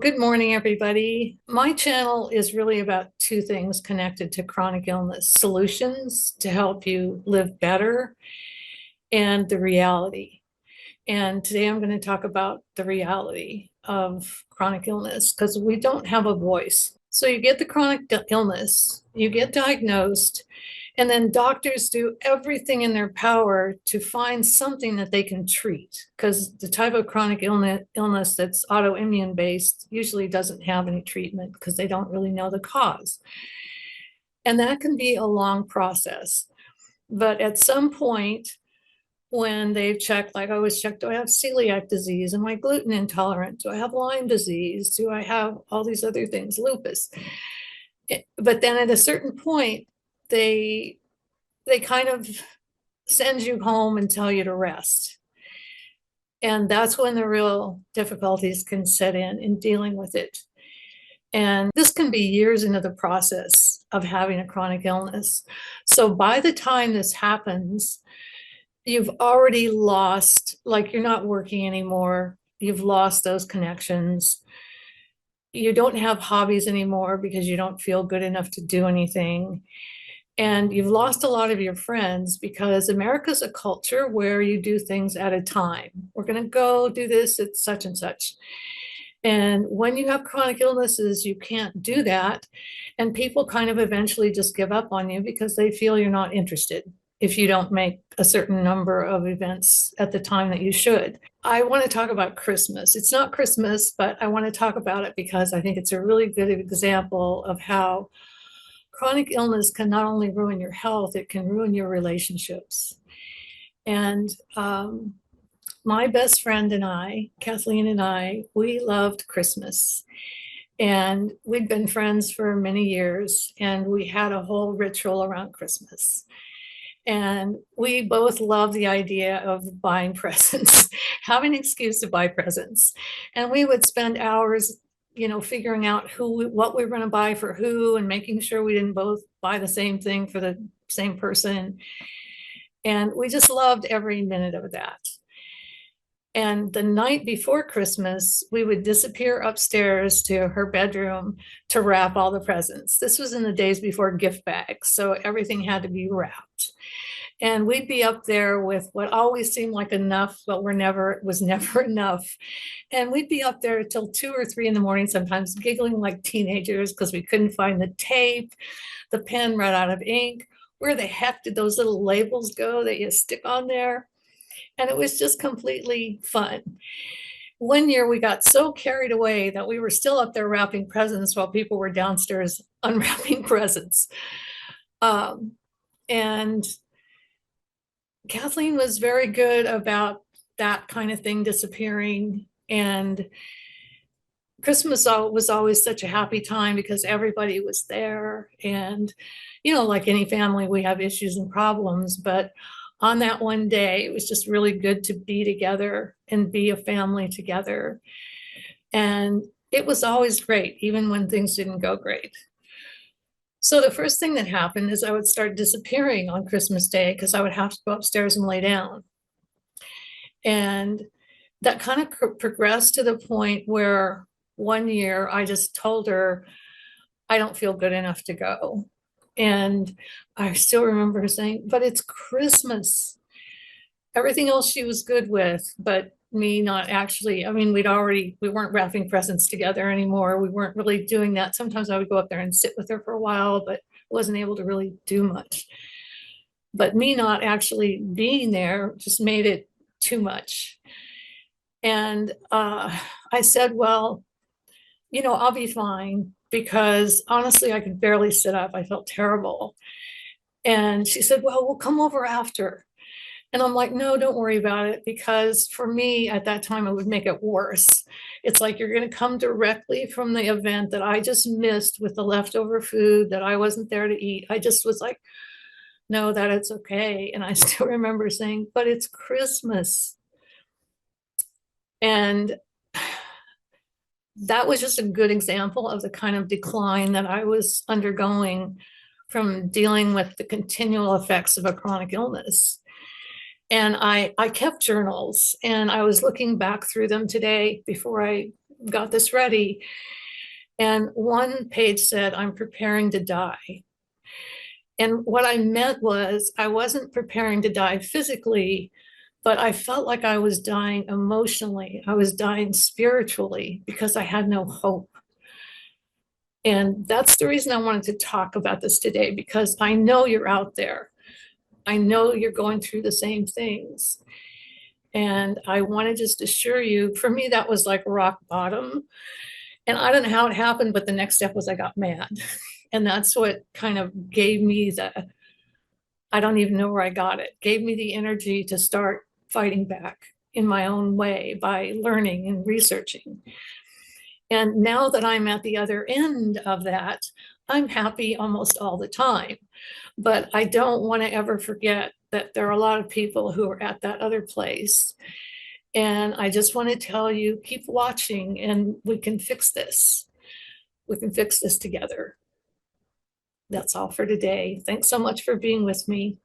Good morning, everybody. My channel is really about two things connected to chronic illness: solutions to help you live better, and the reality. And today I'm going to talk about the reality of chronic illness because we don't have a voice. So you get the chronic illness, you get diagnosed, and then doctors do everything in their power to find something that they can treat, because the type of chronic illness that's autoimmune based usually doesn't have any treatment because they don't really know the cause. And that can be a long process. But at some point, when they've checked, like I always check, do I have celiac disease? Am I gluten intolerant? Do I have Lyme disease? Do I have all these other things, lupus? But then at a certain point, they kind of send you home and tell you to rest. And that's when the real difficulties can set in dealing with it. And this can be years into the process of having a chronic illness. So by the time this happens, you've already lost, like you're not working anymore. You've lost those connections. You don't have hobbies anymore because you don't feel good enough to do anything. And you've lost a lot of your friends because America's a culture where you do things at a time. We're going to go do this at such and such. And when you have chronic illnesses, you can't do that. And people kind of eventually just give up on you because they feel you're not interested if you don't make a certain number of events at the time that you should. I want to talk about Christmas. It's not Christmas, but I want to talk about it because I think it's a really good example of how chronic illness can not only ruin your health, it can ruin your relationships. And my best friend and I, Kathleen and I, we loved Christmas. And we'd been friends for many years, and we had a whole ritual around Christmas. And we both love the idea of buying presents, having an excuse to buy presents. And we would spend hours, figuring out what we were going to buy for who, and making sure we didn't both buy the same thing for the same person. And we just loved every minute of that. And the night before Christmas, we would disappear upstairs to her bedroom to wrap all the presents. This was in the days before gift bags, so everything had to be wrapped. And we'd be up there with what always seemed like enough, but it was never enough. And we'd be up there till 2 or 3 in the morning, sometimes giggling like teenagers because we couldn't find the tape, the pen ran out of ink. Where the heck did those little labels go that you stick on there? And it was just completely fun. One year we got so carried away that we were still up there wrapping presents while people were downstairs unwrapping presents. And Kathleen was very good about that kind of thing disappearing. And Christmas was always such a happy time because everybody was there. And, like any family, we have issues and problems, but on that one day, it was just really good to be together and be a family together. And it was always great, even when things didn't go great. So the first thing that happened is I would start disappearing on Christmas Day because I would have to go upstairs and lay down. And that kind of progressed to the point where one year I just told her, I don't feel good enough to go. And I still remember her saying, but it's Christmas. Everything else she was good with, but me not actually. I mean, we weren't wrapping presents together anymore. We weren't really doing that. Sometimes I would go up there and sit with her for a while, but wasn't able to really do much. But me not actually being there just made it too much. And I said, well, I'll be fine, because honestly, I could barely sit up. I felt terrible. And she said, well, we'll come over after. And I'm like, no, don't worry about it, because for me at that time, it would make it worse. It's like you're going to come directly from the event that I just missed with the leftover food that I wasn't there to eat. I just was like, no, that it's okay. And I still remember saying, but it's Christmas. And that was just a good example of the kind of decline that I was undergoing from dealing with the continual effects of a chronic illness. And I kept journals, and I was looking back through them today before I got this ready. And one page said, I'm preparing to die. And what I meant was, I wasn't preparing to die physically, but I felt like I was dying emotionally. I was dying spiritually because I had no hope. And that's the reason I wanted to talk about this today, because I know you're out there. I know you're going through the same things. And I want to just assure you, for me, that was like rock bottom. And I don't know how it happened, but the next step was I got mad. And that's what kind of gave me the, I don't even know where I got it, gave me the energy to start fighting back in my own way by learning and researching. And now that I'm at the other end of that, I'm happy almost all the time. But I don't want to ever forget that there are a lot of people who are at that other place. And I just want to tell you, keep watching and we can fix this. We can fix this together. That's all for today. Thanks so much for being with me.